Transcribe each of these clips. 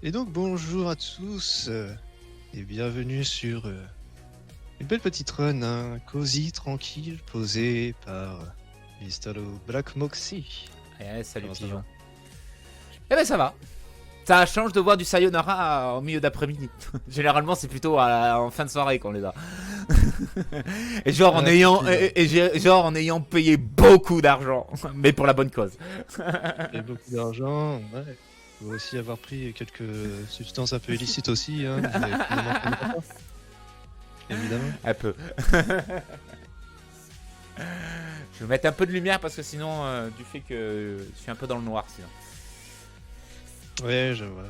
Et donc bonjour à tous et bienvenue sur une belle petite run, hein, cosy, tranquille, posée par Mr. Black Moxie. Salut Comment ça Pigeon. va? Eh ben ça va. Ça change de voir du Sayonara en milieu d'après-midi. Généralement c'est plutôt en fin de soirée qu'on les a. Et genre en ayant payé beaucoup d'argent, mais pour la bonne cause. Et beaucoup d'argent, ouais. Faut aussi avoir pris quelques substances un peu illicites aussi, hein, mais finalement, ça ne va pas. Évidemment. Un peu. Je vais mettre un peu de lumière parce que sinon, du fait que je suis un peu dans le noir sinon. Ouais, je vois.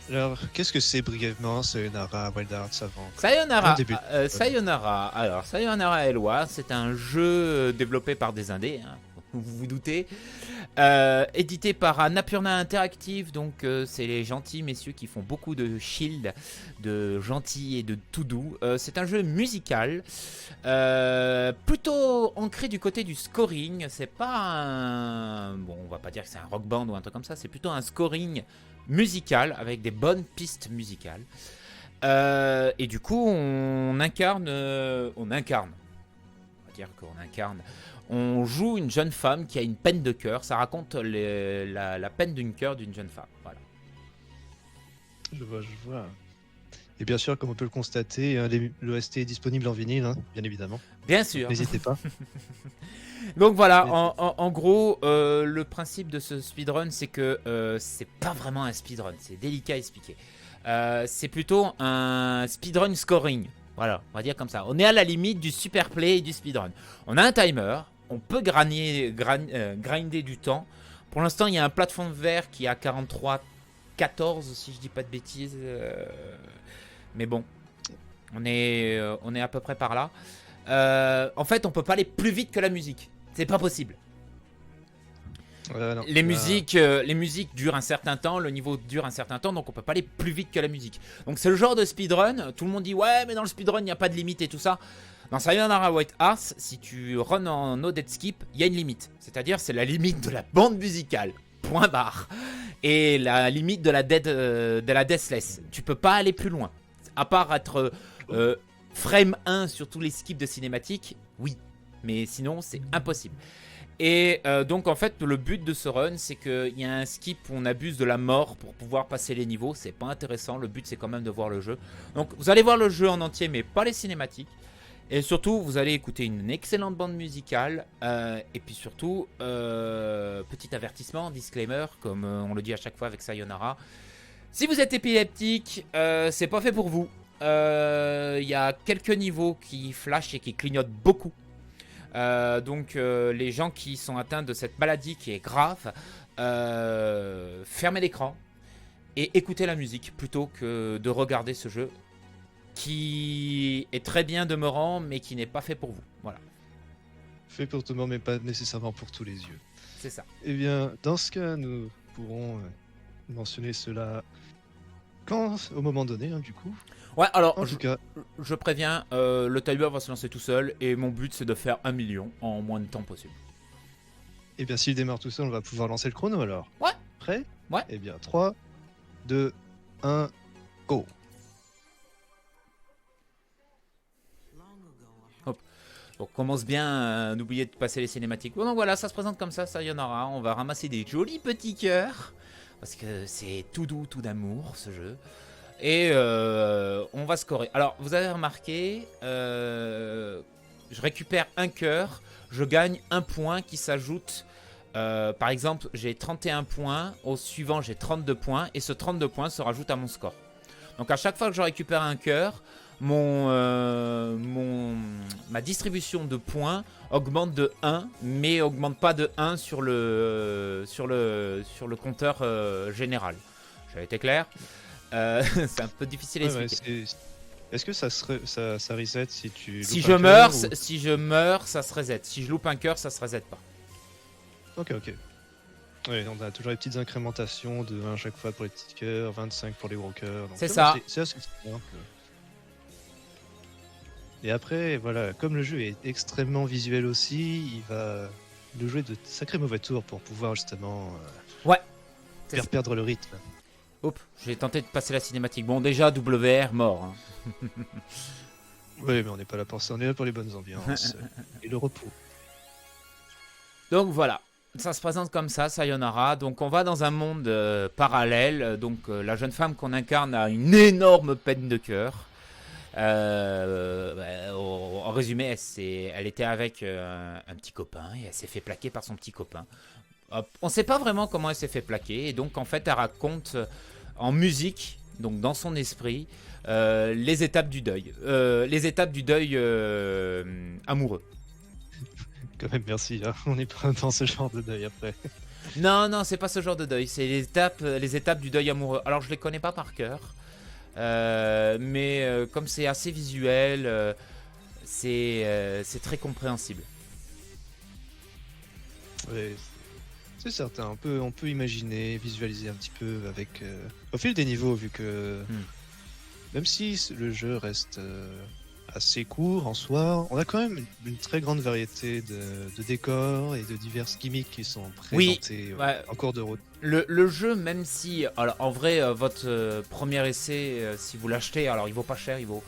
Alors, qu'est-ce que c'est brièvement Sayonara Wild Arts avant Sayonara, On débute. Sayonara. Alors, Sayonara Elwa, c'est un jeu développé par des indés, hein, vous vous doutez, édité par Annapurna Interactive, donc c'est les gentils messieurs qui font beaucoup de shield, de gentils et de tout doux. C'est un jeu musical, plutôt ancré du côté du scoring. C'est pas un... Bon, on va pas dire que c'est un rock band ou un truc comme ça, c'est plutôt un scoring musical avec des bonnes pistes musicales. Et du coup, on incarne, on va dire qu'on incarne, on joue une jeune femme qui a une peine de cœur. Ça raconte la peine d'une cœur d'une jeune femme. Voilà. Je vois. Et bien sûr, comme on peut le constater, hein, l'OST est disponible en vinyle, hein, bien évidemment. Bien sûr. N'hésitez pas. Donc voilà, en gros, le principe de ce speedrun, c'est que c'est pas vraiment un speedrun. C'est délicat à expliquer. C'est plutôt un speedrun scoring. Voilà, on va dire comme ça. On est à la limite du super play et du speedrun. On a un timer, on peut grinder du temps. Pour l'instant, il y a un plafond vert qui est à 43-14, si je dis pas de bêtises. Mais bon, on est à peu près par là. En fait, on peut pas aller plus vite que la musique. C'est pas possible. Non, les musiques durent un certain temps, le niveau dure un certain temps, donc on peut pas aller plus vite que la musique. Donc c'est le genre de speedrun, tout le monde dit ouais mais dans le speedrun il n'y a pas de limite et tout ça. Dans Sayonara Wild Arts, si tu runs en no dead skip, il y a une limite. C'est-à-dire c'est la limite de la bande musicale, point barre. Et la limite de la deathless. Tu peux pas aller plus loin. À part être frame 1 sur tous les skips de cinématique, oui. Mais sinon c'est impossible. Et donc en fait le but de ce run c'est qu'il y a un skip où on abuse de la mort pour pouvoir passer les niveaux. C'est pas intéressant, le but c'est quand même de voir le jeu. Donc vous allez voir le jeu en entier mais pas les cinématiques. Et surtout vous allez écouter une excellente bande musicale. Et puis surtout, petit avertissement, disclaimer, comme on le dit à chaque fois avec Sayonara. Si vous êtes épileptique, c'est pas fait pour vous. Il y a quelques niveaux qui flashent et qui clignotent beaucoup. Donc les gens qui sont atteints de cette maladie qui est grave, fermez l'écran et écoutez la musique plutôt que de regarder ce jeu qui est très bien demeurant mais qui n'est pas fait pour vous. Voilà. Fait pour tout le monde mais pas nécessairement pour tous les yeux. C'est ça. Eh bien, dans ce cas, nous pourrons mentionner cela au moment donné, hein, du coup. Ouais, alors En tout cas, je préviens, le timer va se lancer tout seul et mon but c'est de faire 1 million en moins de temps possible. eh bien, s'il démarre tout seul, on va pouvoir lancer le chrono alors. Ouais. Prêt? Ouais. Eh bien, 3, 2, 1, go! Donc commence bien, n'oubliez de passer les cinématiques. Bon, donc voilà, ça se présente comme ça, Sayonara. On va ramasser des jolis petits cœurs. Parce que c'est tout doux, tout d'amour ce jeu. Et on va scorer. Alors, vous avez remarqué, je récupère un cœur, je gagne un point qui s'ajoute. Par exemple, j'ai 31 points, au suivant j'ai 32 points, et ce 32 points se rajoute à mon score. Donc à chaque fois que je récupère un cœur, ma distribution de points augmente de 1, mais augmente pas de 1 sur le compteur général. J'ai été clair? C'est un peu difficile à expliquer. Est-ce que ça reset si tu si loupes je un meurs, cœur, ou... si je meurs, ça se reset. Si je loupe un cœur, ça se reset pas. Ok. Ouais, on a toujours les petites incrémentations de 1 chaque fois pour les petits cœurs, 25 pour les gros cœurs. C'est ça. C'est assez simple. Et après, voilà, comme le jeu est extrêmement visuel aussi, il va nous jouer de sacrés mauvais tours pour pouvoir justement Ouais. faire perdre le rythme. Hop, j'ai tenté de passer la cinématique. Bon, déjà, WR, mort. Hein. Oui, mais on n'est pas là pour ça, on est là pour les bonnes ambiances et le repos. Donc voilà, ça se présente comme ça, Sayonara. Donc on va dans un monde parallèle. Donc la jeune femme qu'on incarne a une énorme peine de cœur. En résumé, elle était avec un petit copain et elle s'est fait plaquer par son petit copain. Hop. On ne sait pas vraiment comment elle s'est fait plaquer. Et donc en fait, elle raconte en musique, donc dans son esprit, les étapes du deuil. Les étapes du deuil amoureux. Quand même, merci, hein. On n'est pas dans ce genre de deuil après. Non, non, c'est pas ce genre de deuil. C'est les étapes du deuil amoureux. Alors, je les connais pas par cœur. Mais comme c'est assez visuel, c'est très compréhensible. Ouais, c'est certain, on peut imaginer, visualiser un petit peu avec au fil des niveaux, vu que même si le jeu reste assez court en soi, on a quand même une très grande variété de décors et de diverses gimmicks qui sont présentés ouais. en cours de route. Le jeu, même si, alors en vrai, votre premier essai, si vous l'achetez, alors il vaut pas cher, il vaut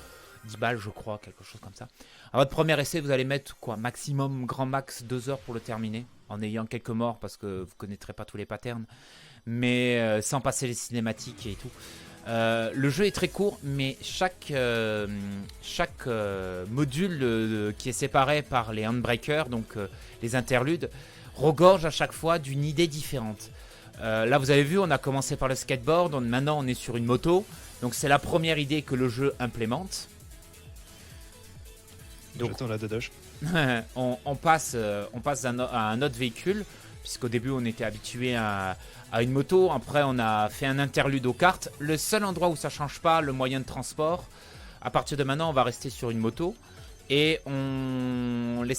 10 balles, je crois, quelque chose comme ça. À votre premier essai, vous allez mettre quoi, maximum, grand max 2 heures pour le terminer, en ayant quelques morts parce que vous connaîtrez pas tous les patterns, mais sans passer les cinématiques et tout. Le jeu est très court, mais chaque module qui est séparé par les handbreakers, donc les interludes, regorge à chaque fois d'une idée différente. Là, vous avez vu, on a commencé par le skateboard, maintenant on est sur une moto, donc c'est la première idée que le jeu implémente. Donc, j'attends la dodoche. on passe à un autre véhicule, puisqu'au début on était habitué à une moto, après on a fait un interlude aux cartes. Le seul endroit où ça change pas, le moyen de transport, à partir de maintenant on va rester sur une moto. Et le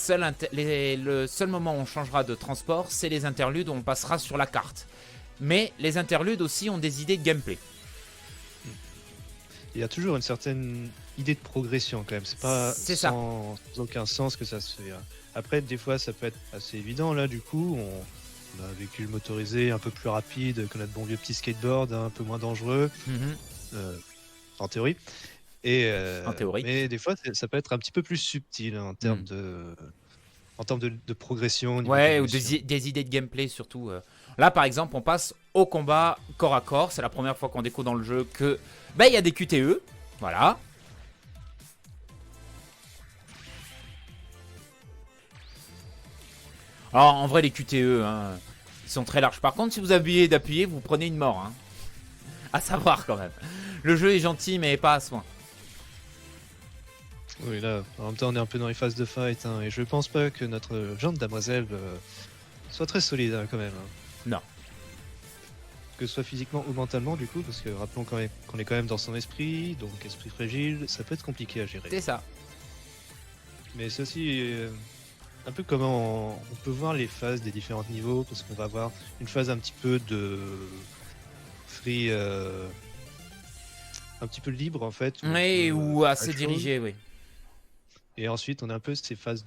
seul moment où on changera de transport, c'est les interludes où on passera sur la carte. Mais les interludes aussi ont des idées de gameplay. Il y a toujours une certaine idée de progression quand même, c'est pas sans aucun sens que ça se fait. Après, des fois ça peut être assez évident, là du coup, on a un véhicule motorisé un peu plus rapide que notre bon vieux petit skateboard, un peu moins dangereux, en théorie. En théorie. Mais des fois, ça peut être un petit peu plus subtil en termes de progression. Ouais, ou des idées de gameplay surtout. Là, par exemple, on passe au combat corps à corps. C'est la première fois qu'on découvre dans le jeu que il y a des QTE. Voilà. Alors, en vrai, les QTE, hein, ils sont très larges. Par contre, si vous oubliez d'appuyer, vous prenez une mort. Hein. À savoir quand même. Le jeu est gentil, mais pas à ce point. Oui, là, en même temps, on est un peu dans les phases de fight, hein, et je pense pas que notre jeune demoiselle soit très solide, hein, quand même. Hein. Non. Que ce soit physiquement ou mentalement, du coup, parce que rappelons qu'on est quand même dans son esprit, donc esprit fragile, ça peut être compliqué à gérer. C'est ça. Mais c'est aussi un peu comment on peut voir les phases des différents niveaux, parce qu'on va avoir une phase un petit peu de free, un petit peu libre en fait. Oui, ou assez dirigé, oui. Et ensuite, on a un peu ces phases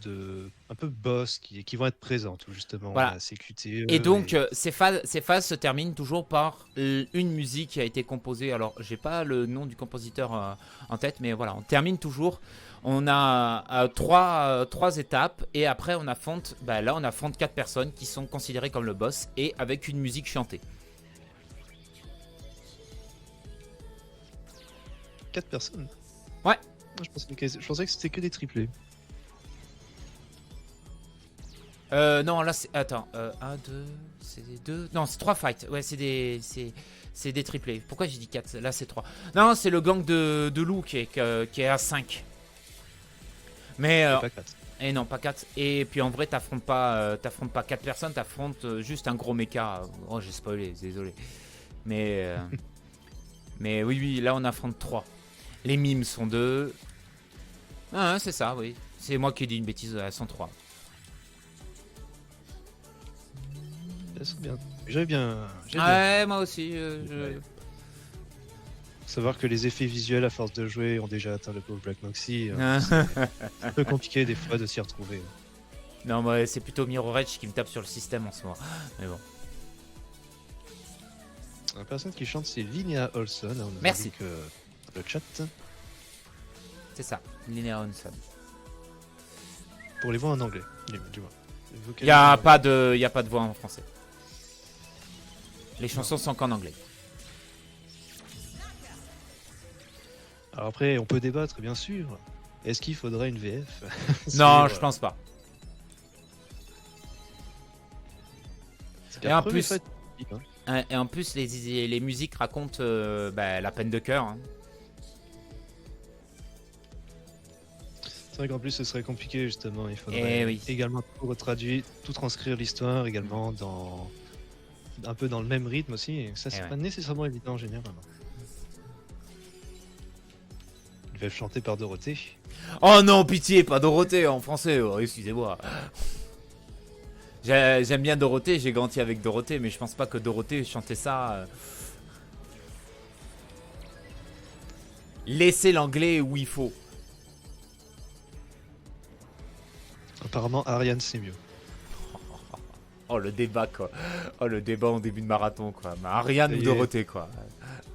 un peu boss qui vont être présentes, où justement voilà. on a ces QTE. Et donc, ces phases se terminent toujours par une musique qui a été composée. Alors, j'ai pas le nom du compositeur en tête, mais voilà, on termine toujours. On a trois étapes, et après, on affronte 4 personnes qui sont considérées comme le boss, et avec une musique chantée. 4 personnes. Ouais. Je pensais que c'était que des triplés. Non, là, c'est... Attends. 1, 2... C'est 2... Non, c'est 3 fights. Ouais, c'est des triplés. Pourquoi j'ai dit 4? Là, c'est 3. Non, c'est le gang de loups qui est à 5. Mais... pas 4. Et non, pas 4. Et puis, en vrai, t'affrontes pas 4 personnes. T'affrontes juste un gros mecha. Oh, j'ai spoilé. Désolé. Mais... mais oui, là, on affronte 3. Les mimes sont 2. Ah, c'est ça, oui. C'est moi qui ai dit une bêtise, elles sont 3. Bien. J'avais bien. Ouais, moi aussi. Savoir que les effets visuels à force de jouer ont déjà atteint le pauvre Black Moxie. C'est un peu compliqué des fois de s'y retrouver. Non, mais c'est plutôt Mirror Edge qui me tape sur le système en ce moment. Mais bon. La personne qui chante, c'est Linnea Olson. On nous Merci. indique, le chat. C'est ça, Linnea Olson. Pour les voix en anglais, du moins. Il n'y a pas de voix en français. Les chansons sont qu'en anglais. Alors après, on peut débattre, bien sûr. Est-ce qu'il faudrait une VF? Non, je pense pas. Parce Et en qu'après, plus- en fait, hein. Et en plus, les musiques racontent la peine de cœur. Hein. C'est vrai qu'en plus, ce serait compliqué, justement. Il faudrait Eh oui. également tout retraduire, tout transcrire l'histoire également un peu dans le même rythme aussi. Et ça, c'est ouais. pas nécessairement évident en général. Ils veulent chanter par Dorothée. Oh non, pitié, pas Dorothée en français. Oh, excusez-moi. J'aime bien Dorothée, j'ai grandi avec Dorothée, mais je pense pas que Dorothée chantait ça. Laissez l'anglais où il faut. Apparemment, Ariane, c'est mieux. Oh le débat quoi. Oh le débat en début de marathon quoi. Mais Ariane ou Dorothée quoi.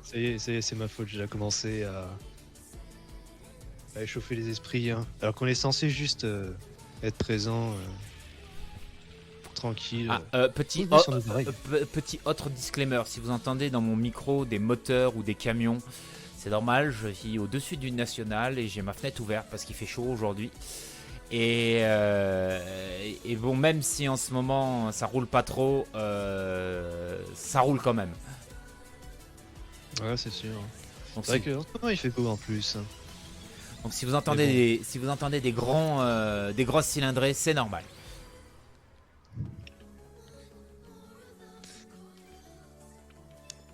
Ça y est, c'est ma faute. J'ai déjà commencé à échauffer les esprits. Hein. Alors qu'on est censé juste être présent, tranquille. Petit, oui, sur nos oreilles. petit autre disclaimer, si vous entendez dans mon micro des moteurs ou des camions, c'est normal, je vis au-dessus d'une nationale et j'ai ma fenêtre ouverte parce qu'il fait chaud aujourd'hui. Et bon, même si en ce moment ça roule pas trop, ça roule quand même. Ouais, c'est sûr. Donc, C'est vrai qu'en ce moment, il fait beau en plus. Hein. donc si vous entendez, des grosses cylindrées, c'est normal.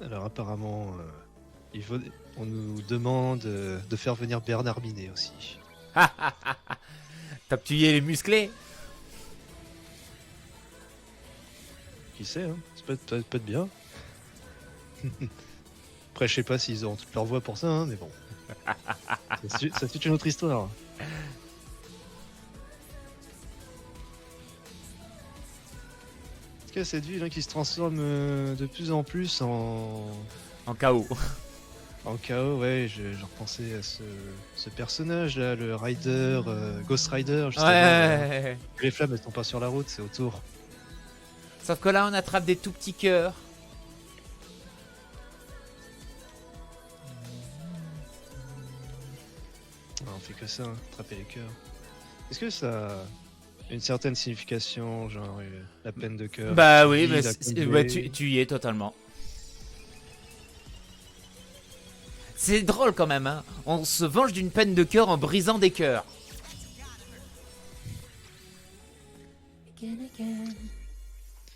Alors apparemment, on nous demande de faire venir Bernard Minet aussi. T'as tué les musclés? Qui sait, hein? Ça peut être bien. Après, je sais pas s'ils auront toute leur voix pour ça, hein, mais bon. Ça c'est une autre histoire. En tout cas, cette ville hein, qui se transforme de plus en plus en chaos. En chaos, ouais, je repensais à ce personnage là, le Rider, Ghost Rider, justement. Ouais. Les flammes elles sont pas sur la route, c'est autour. Sauf que là, on attrape des tout petits cœurs. Ah, on fait que ça, hein, attraper les cœurs. Est-ce que ça a une certaine signification, genre la peine de cœur? Bah oui, mais bah, tu y es totalement. C'est drôle quand même, hein. On se venge d'une peine de cœur en brisant des cœurs.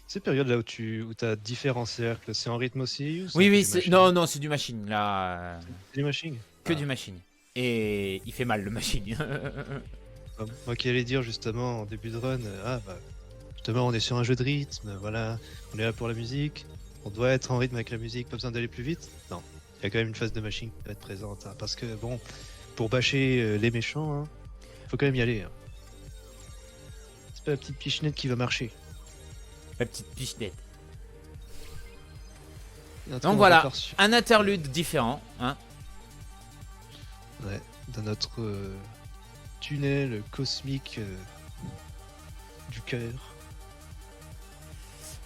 Ces périodes là où t'as différents cercles, c'est en rythme aussi ou c'est Oui, que oui, du c'est... machine? Non, c'est du machine, là. C'est du machine. Que du machine. Et il fait mal, le machine. Moi qui allais dire justement en début de run, justement on est sur un jeu de rythme, voilà, on est là pour la musique, on doit être en rythme avec la musique, pas besoin d'aller plus vite. Non, il y a quand même une phase de machine qui va être présente, hein, parce que bon, pour bâcher les méchants, hein, faut quand même y aller. Hein. C'est pas la petite pichenette qui va marcher. La petite pichenette. Donc voilà, un interlude différent, hein. Ouais, dans notre tunnel cosmique du cœur.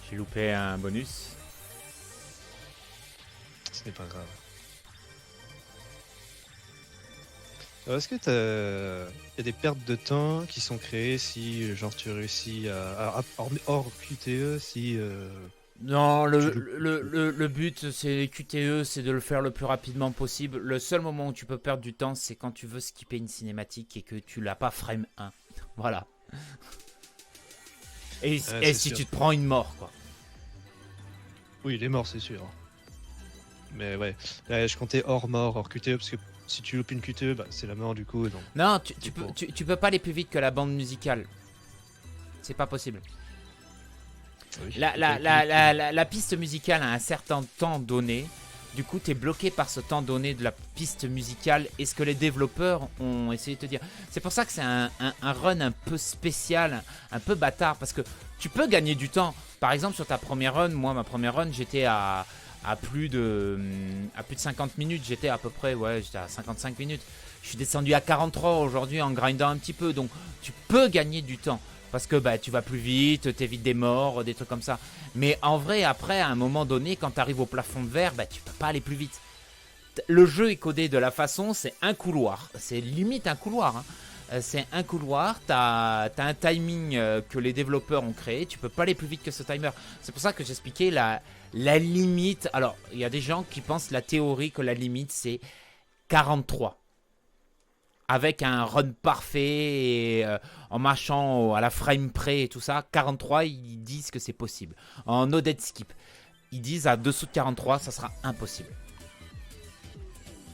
J'ai loupé un bonus. Ce n'est pas grave. Alors, est-ce que il y a des pertes de temps qui sont créées si genre tu réussis hors QTE si Non, le but, c'est les QTE, c'est de le faire le plus rapidement possible. Le seul moment où tu peux perdre du temps, c'est quand tu veux skipper une cinématique et que tu l'as pas frame 1. Voilà. Et si tu te prends une mort, quoi. Oui, il est mort, c'est sûr. Mais ouais, là, je comptais hors mort, hors QTE, parce que si tu loupes une QTE, bah, c'est la mort du coup. Donc... Non, tu peux pas aller plus vite que la bande musicale. C'est pas possible. Oui, La piste musicale a un certain temps donné. Du coup, tu es bloqué par ce temps donné de la piste musicale et ce que les développeurs ont essayé de te dire. C'est pour ça que c'est un run un peu spécial, un peu bâtard, parce que tu peux gagner du temps. Par exemple, sur ta première run, moi, ma première run, j'étais à à plus de 50 minutes. J'étais à peu près, ouais, j'étais à 55 minutes. Je suis descendu à 43 aujourd'hui en grindant un petit peu. Donc tu peux gagner du temps. Parce que bah, tu vas plus vite, t'évites des morts, des trucs comme ça. Mais en vrai, après, à un moment donné, quand tu arrives au plafond de verre, bah, tu peux pas aller plus vite. Le jeu est codé de la façon, c'est un couloir. C'est limite un couloir. C'est un couloir, tu as un timing que les développeurs ont créé. Tu peux pas aller plus vite que ce timer. C'est pour ça que j'expliquais la limite. Alors, il y a des gens qui pensent la théorie que la limite, c'est 43. Avec un run parfait, et, en marchant à la frame près et tout ça, 43, ils disent que c'est possible. En no dead skip, ils disent à dessous de 43, ça sera impossible.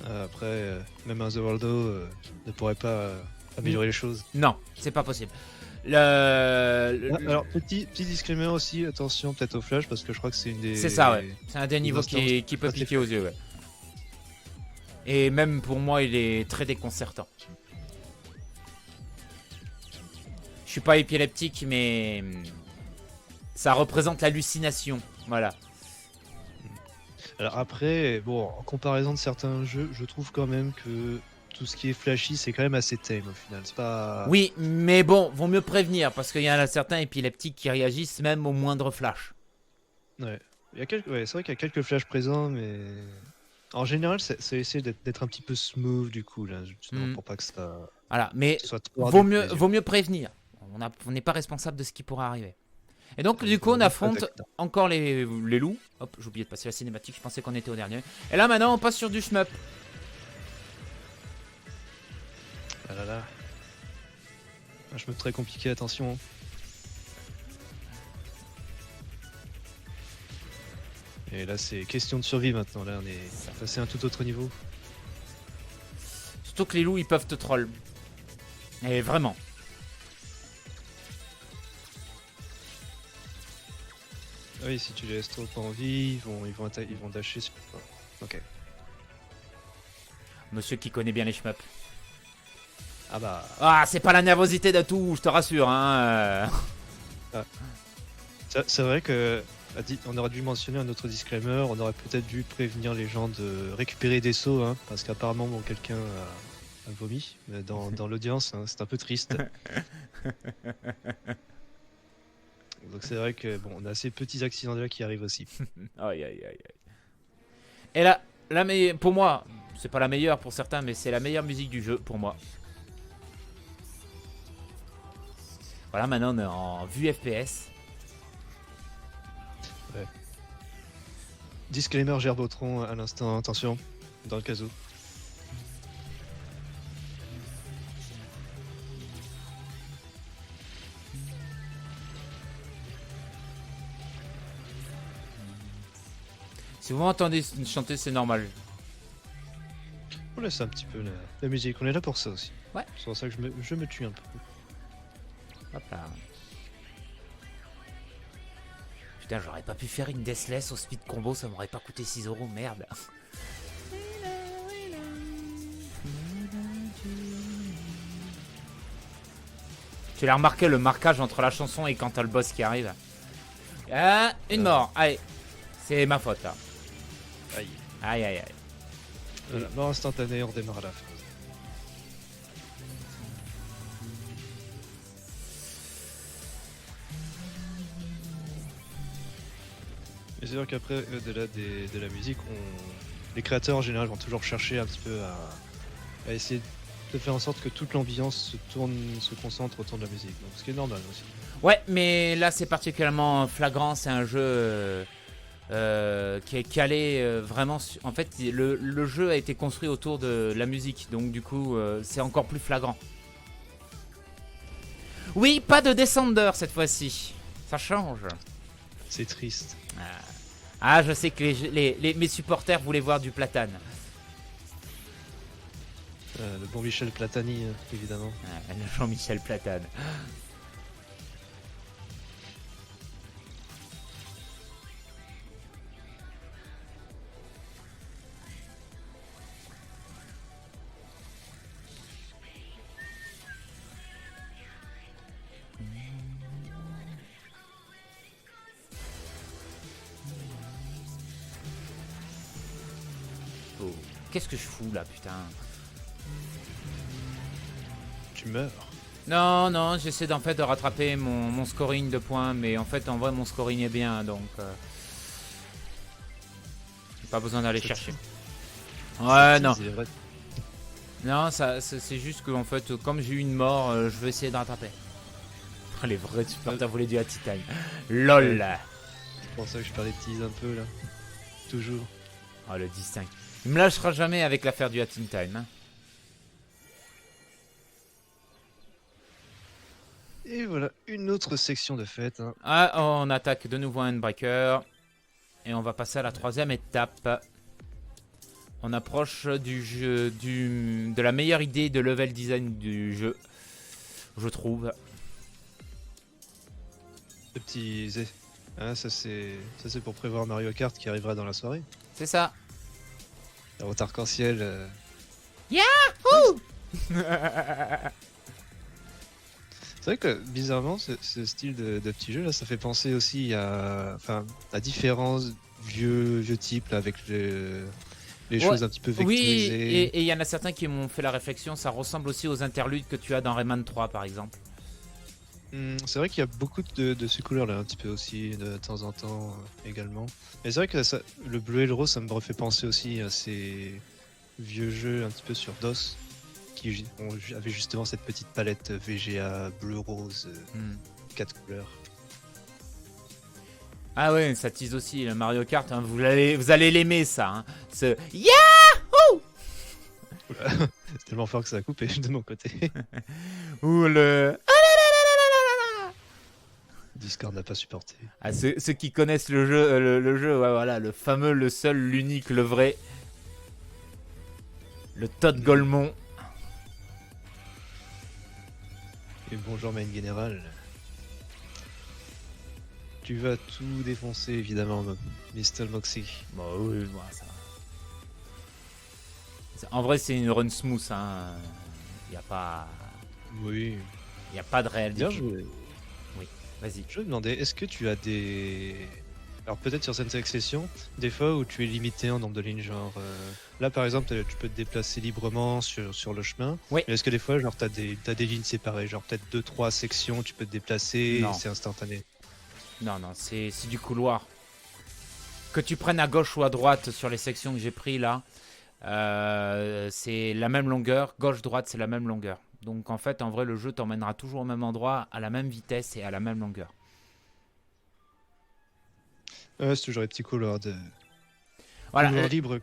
Après, même un The Worldo ne pourrait pas améliorer les choses. Non, c'est pas possible. Alors, petit disclaimer aussi, attention peut-être au flash, parce que je crois que c'est une des... C'est ça, ouais. C'est un des niveaux qui peut piquer aux yeux, ouais. Et même pour moi, il est très déconcertant. Je suis pas épileptique, mais ça représente l'hallucination. Voilà. Alors après, bon, en comparaison de certains jeux, je trouve quand même que tout ce qui est flashy, c'est quand même assez tame au final. C'est pas... Oui, mais bon, vaut mieux prévenir, parce qu'il y en a certains épileptiques qui réagissent même au moindre flash. Ouais. Ouais, c'est vrai qu'il y a quelques flashs présents, mais... En général, ça essaie d'être un petit peu smooth du coup, là, justement, pour pas que ça... Voilà, mais soit trop vaut mieux prévenir. On n'est pas responsable de ce qui pourra arriver. Et donc, du coup, on affronte encore les loups. Hop, j'ai oublié de passer la cinématique, je pensais qu'on était au dernier. Et là, maintenant, on passe sur du shmup. Ah là là. Un shmup très compliqué, attention. Et là, c'est question de survie maintenant. Là, on est passé à un tout autre niveau. Surtout que les loups, ils peuvent te troll. Et vraiment. Ah oui, si tu les laisses trop en vie, ils vont dasher sur toi. Ok. Monsieur qui connaît bien les shmups. Ah bah... Ah, c'est pas la nervosité de tout, je te rassure, hein. Ah. C'est vrai que... On aurait dû mentionner un autre disclaimer, on aurait peut-être dû prévenir les gens de récupérer des seaux, hein, parce qu'apparemment bon, quelqu'un a vomi dans l'audience, hein, c'est un peu triste. Donc c'est vrai que bon, on a ces petits accidents là qui arrivent aussi. Aïe aïe aïe aïe. Et là, mais pour moi, c'est pas la meilleure pour certains, mais c'est la meilleure musique du jeu pour moi. Voilà, maintenant on est en vue FPS. Ouais. Disclaimer Gerbotron à l'instant, attention, dans le cas où. Si vous m'entendez chanter, c'est normal. On laisse un petit peu la musique, on est là pour ça aussi. Ouais. C'est pour ça que je me tue un peu. Hop là. Putain, j'aurais pas pu faire une Deathless au speed combo, ça m'aurait pas coûté 6 €, merde. Tu l'as remarqué, le marquage entre la chanson et quand t'as le boss qui arrive. Ah, une mort, allez. C'est ma faute là. Aïe. Aïe aïe aïe. Voilà, mort instantanée, on redémarre à la fin. Et c'est sûr qu'après, au-delà de la musique, les créateurs en général vont toujours chercher un petit peu à essayer de faire en sorte que toute l'ambiance se concentre autour de la musique. Donc, ce qui est normal aussi. Ouais, mais là c'est particulièrement flagrant, c'est un jeu qui est calé vraiment... En fait, le jeu a été construit autour de la musique, donc du coup c'est encore plus flagrant. Oui, pas de Descender cette fois-ci, ça change. C'est triste. Ah, je sais que mes supporters voulaient voir du Platane. Le bon Michel Platani, évidemment. Ah, le Jean-Michel Platane. go. Qu'est-ce que je fous là, putain? Tu meurs. Non, non, j'essaie en fait de rattraper mon scoring de points, mais en fait, en vrai, mon scoring est bien, donc... pas besoin d'aller chercher. Ouais, non. Non, c'est juste que, en fait, comme j'ai eu une mort, je vais essayer de rattraper. Les vrais supporters voulaient du Hattie Time. LOL. C'est pour ça que je parlais de tease un peu, là. Toujours. Oh, le distinct. Il me lâchera jamais avec l'affaire du Hattie Time, hein. Et voilà, une autre section de fête. Hein. Ah, on attaque de nouveau un Endbreaker. Et on va passer à la 3e étape. On approche du jeu, de la meilleure idée de level design du jeu, je trouve. Le petit... Hein, ça c'est pour prévoir Mario Kart qui arrivera dans la soirée. C'est ça. La route arc-en-ciel. Yahoo! C'est vrai que bizarrement, ce style de petit jeu là, ça fait penser aussi à différents vieux types là, avec les choses un petit peu vectorisées. Oui, et il y en a certains qui m'ont fait la réflexion, ça ressemble aussi aux interludes que tu as dans Rayman 3 par exemple. C'est vrai qu'il y a beaucoup de ces couleurs là, un petit peu aussi de temps en temps également. Mais c'est vrai que le bleu et le rose, ça me refait penser aussi à ces vieux jeux un petit peu sur DOS qui avaient justement cette petite palette VGA bleu rose, 4 couleurs. Ah ouais, ça tease aussi le Mario Kart, hein, vous allez l'aimer ça. Hein. Ce Yahoo! C'est tellement fort que ça a coupé de mon côté. Ou le... Discord n'a pas supporté. Ah, ceux qui connaissent le jeu, ouais, voilà, le fameux, le seul, l'unique, le vrai. Le Todd Golemon. Et bonjour Main Général. Tu vas tout défoncer évidemment, Mr. Moxie. Bon, oui, bon, ça va. En vrai, c'est une run smooth, hein. Y a pas... Oui. Y a pas de réel difficulté. Oui, vas-y. Je me demandais, est-ce que tu as des... Alors peut-être sur cette section, des fois où tu es limité en nombre de lignes, genre... Là par exemple, tu peux te déplacer librement sur le chemin. Oui. Mais est-ce que des fois, genre, t'as des lignes séparées, genre peut-être 2-3 sections, tu peux te déplacer et c'est instantané? Non, non, c'est du couloir. Que tu prennes à gauche ou à droite sur les sections que j'ai pris là, c'est la même longueur. Gauche-droite, c'est la même longueur. Donc en fait, en vrai, le jeu t'emmènera toujours au même endroit, à la même vitesse et à la même longueur. C'est toujours les petits couloirs de... Voilà, libre.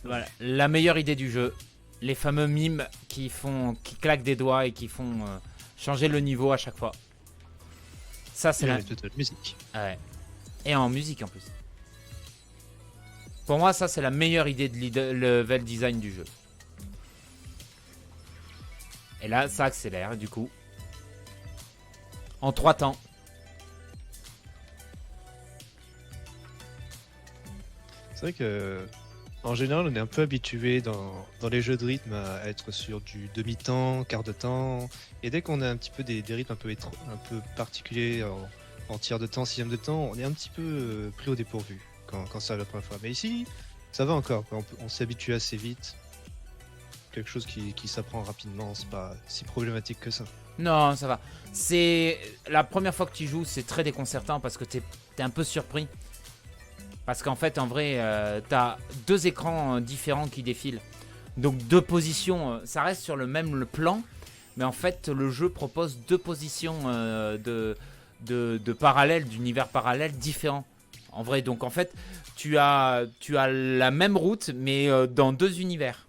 Voilà, la meilleure idée du jeu. Les fameux mimes qui claquent des doigts et qui font changer le niveau à chaque fois. Ça, c'est la musique. Ouais. Et en musique en plus. Pour moi, ça, c'est la meilleure idée de level design du jeu. Et là, ça accélère, du coup. En 3 temps. C'est vrai que, en général, on est un peu habitué dans les jeux de rythme à être sur du demi-temps, quart de temps. Et dès qu'on a un petit peu des rythmes un peu particuliers en tiers de temps, sixième de temps, on est un petit peu pris au dépourvu quand ça arrive la première fois. Mais ici, ça va encore. On s'habitue assez vite. Quelque chose qui s'apprend rapidement, c'est pas si problématique que ça. Non, ça va. C'est la première fois que tu joues, c'est très déconcertant parce que t'es un peu surpris. Parce qu'en fait, en vrai, t'as 2 écrans différents qui défilent. Donc 2 positions, ça reste sur le même plan. Mais en fait, le jeu propose 2 positions de parallèles, d'univers parallèles différents. En vrai, donc en fait, tu as la même route, mais dans 2 univers.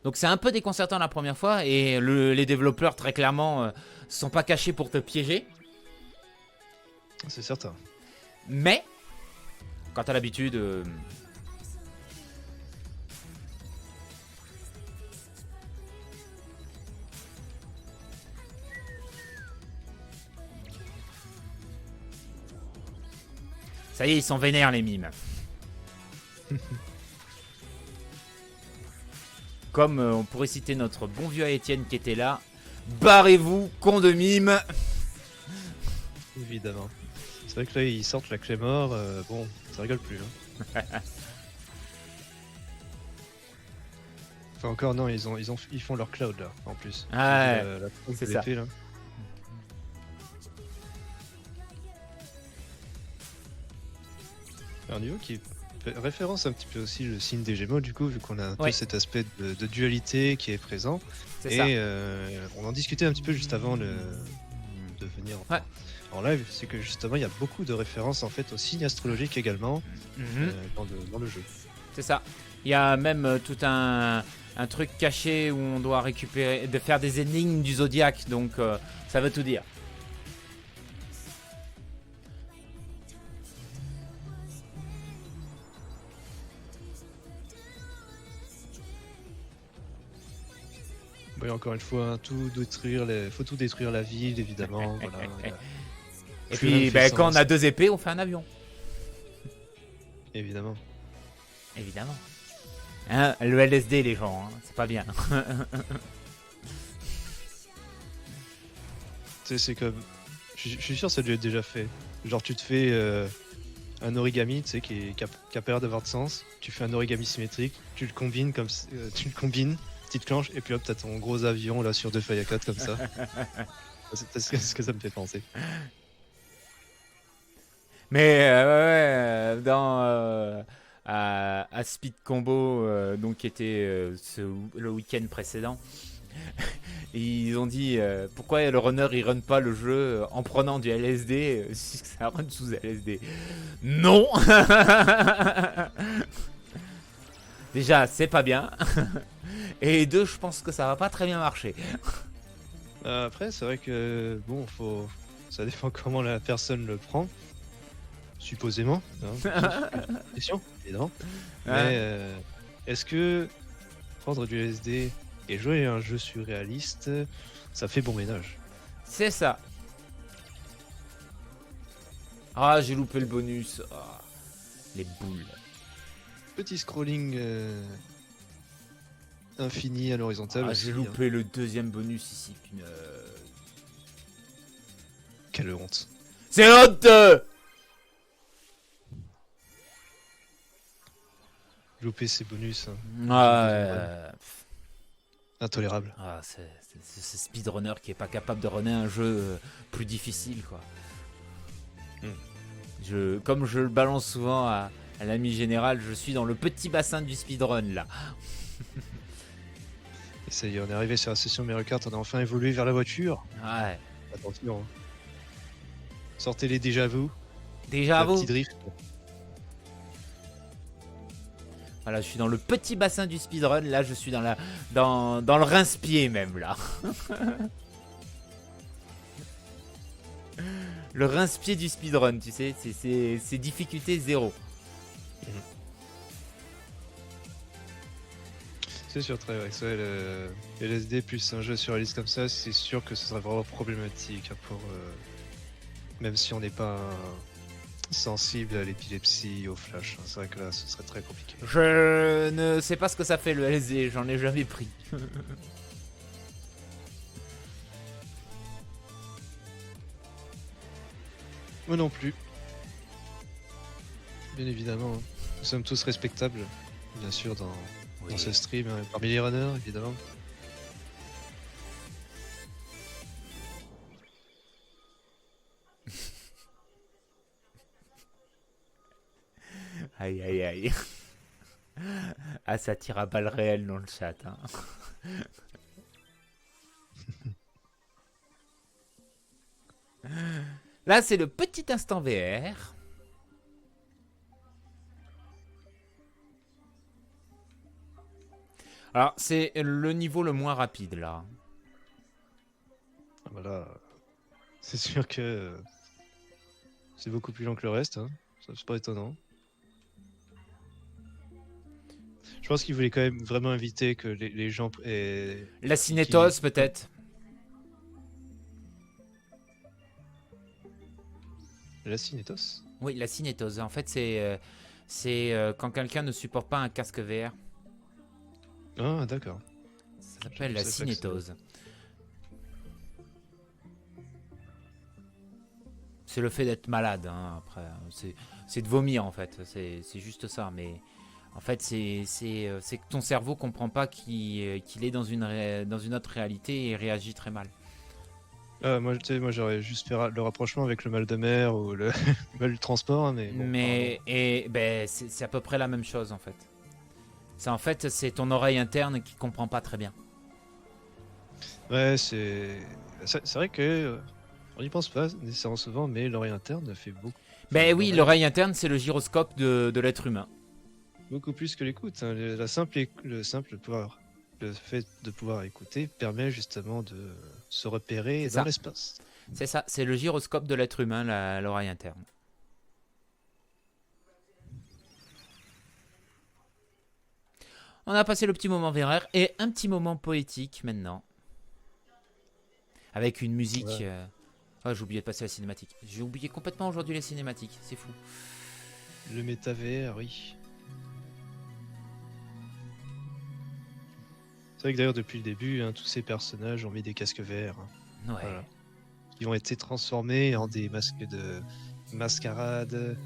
Donc c'est un peu déconcertant la première fois et les développeurs très clairement sont pas cachés pour te piéger. C'est certain. Mais quand t'as l'habitude... Ça y est, ils sont vénères les mimes. Comme on pourrait citer notre bon vieux Étienne qui était là. Barrez-vous, con de mime. Évidemment. C'est vrai que là, ils sortent la clé mort, bon, ça rigole plus. Hein. Enfin, encore, non, ils font leur cloud là, en plus. Ah, C'est ça. Là. Un niveau qui fait référence un petit peu aussi le signe des Gémeaux, du coup, vu qu'on a un peu cet aspect de dualité qui est présent. Et on en discutait un petit peu juste avant de venir en live, c'est que justement il y a beaucoup de références en fait au signe astrologique également dans le jeu. C'est ça. Il y a même tout un truc caché où on doit récupérer, de faire des énigmes du zodiaque, donc ça veut tout dire. Oui, encore une fois, hein, faut tout détruire la ville, évidemment. Voilà, et puis, quand on a 2 épées, on fait un avion. Évidemment. Évidemment. Hein, le LSD, les gens, hein, c'est pas bien. C'est comme... Je suis sûr que ça a dû être déjà fait. Genre, tu te fais un origami, tu sais, qui a pas l'air d'avoir de sens. Tu fais un origami symétrique, tu le combines comme tu le combines, petite clenche, et puis hop, t'as ton gros avion là sur 2 feuilles à 4 comme ça. C'est ce que ça me fait penser. Mais dans à Speed Combo, donc qui était le week-end précédent, ils ont dit pourquoi le runner il run pas le jeu en prenant du LSD si ça run sous LSD. Non. Déjà, c'est pas bien. Et 2, je pense que ça va pas très bien marcher. Après, c'est vrai que bon, ça dépend comment la personne le prend. Supposément, hein, question, évidemment. Mais est-ce que prendre du LSD et jouer à un jeu surréaliste, ça fait bon ménage? C'est ça. Ah, j'ai loupé le bonus. Ah, les boules. Petit scrolling infini à l'horizontale. Ah, j'ai loupé le 2e bonus ici. Quelle honte. C'est honteux. Louper ces bonus. Intolérable. Ah, c'est speedrunner qui est pas capable de runner un jeu plus difficile, quoi. Comme je le balance souvent à l'ami général, je suis dans le petit bassin du speedrun là. Et ça y est, on est arrivé sur la session Mario Kart, on a enfin évolué vers la voiture. Ouais. Attention. Hein. Sortez les déjà vu. Déjà vous. Petit drift. Voilà, je suis dans le petit bassin du speedrun. Là, je suis dans le rince-pied même là. Le rince-pied du speedrun, tu sais, c'est difficulté 0. C'est sûr, très vrai. Le LSD plus un jeu surréaliste comme ça, c'est sûr que ce serait vraiment problématique pour même si on n'est pas sensible à l'épilepsie, au flash. C'est vrai que là, ce serait très compliqué. Je ne sais pas ce que ça fait le LSD, j'en ai jamais pris. Moi non plus. Bien évidemment. Hein. Nous sommes tous respectables, bien sûr, dans ce stream, hein, parmi les runners, évidemment. Aïe aïe aïe. Ah, ça tire à balles réelles dans le chat. Hein. Là, c'est le petit instant VR. Alors, c'est le niveau le moins rapide, là. Voilà. C'est sûr que c'est beaucoup plus lent que le reste. Hein. Ça, c'est pas étonnant. Je pense qu'il voulait quand même vraiment éviter que les gens aient... La cinétose, peut-être. La cinétose? Oui, la cinétose. En fait, c'est quand quelqu'un ne supporte pas un casque VR. Ah, d'accord. Ça s'appelle la cinétose. C'est le fait d'être malade, hein, après. C'est de vomir, en fait. C'est juste ça. Mais en fait, c'est que ton cerveau comprend pas qu'il est dans une autre réalité et réagit très mal. Moi, tu sais, moi j'aurais juste fait le rapprochement avec le mal de mer ou le mal du transport, mais bon, Ben, c'est à peu près la même chose, en fait. En fait, c'est ton oreille interne qui comprend pas très bien. ouais, c'est vrai que on n'y pense pas nécessairement souvent, mais l'oreille interne fait beaucoup. Ben oui, l'oreille interne, c'est le gyroscope de l'être humain. Beaucoup plus que l'écoute. Hein. Le fait de pouvoir écouter permet justement de se repérer dans l'espace. C'est ça, c'est le gyroscope de l'être humain, l'oreille interne. On a passé le petit moment véraire et un petit moment poétique maintenant. Avec une musique... Ouais. Oh, j'ai oublié de passer la cinématique. J'ai oublié complètement aujourd'hui les cinématiques, c'est fou. Le métavers, oui. C'est vrai que d'ailleurs depuis le début, hein, tous ces personnages ont mis des casques verts. Ouais. Voilà. Ils ont été transformés en des masques de mascarade.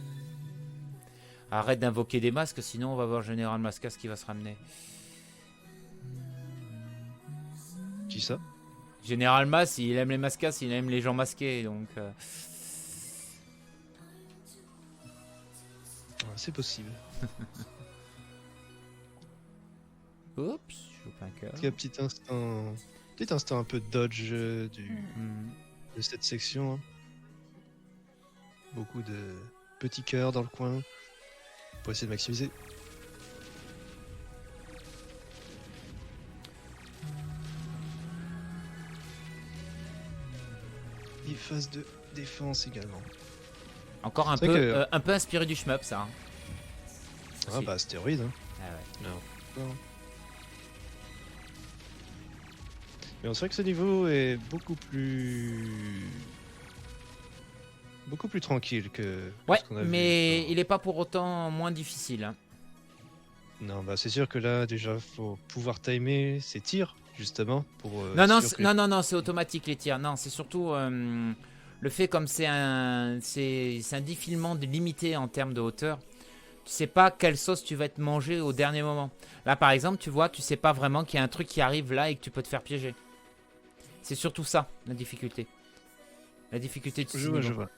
Arrête d'invoquer des masques, sinon on va voir Général Mascas qui va se ramener. Qui ça? Général Mas, il aime les mascas, il aime les gens masqués, donc... C'est possible. Oups, je joue pas un cœur. Il y a petit instant un peu de dodge de cette section. Hein. Beaucoup de petits cœurs dans le coin pour essayer de maximiser. Et phase de défense également. Encore un peu inspiré du shmup, ça. Ah bah stéroïde. Hein. Ah ouais. Non. Mais c'est vrai que ce niveau est beaucoup plus tranquille que ouais, ce qu'on a mais vu. Il est pas pour autant moins difficile. Hein. Non, bah c'est sûr que là déjà faut pouvoir timer ses tirs justement pour. Non, c'est automatique les tirs. Non, c'est surtout le fait comme c'est un défilement limité en termes de hauteur. Tu sais pas quelle sauce tu vas te manger au dernier moment. Là par exemple, tu vois, tu sais pas vraiment qu'il y a un truc qui arrive là et que tu peux te faire piéger. C'est surtout ça la difficulté. La difficulté de ce niveau. Je vois.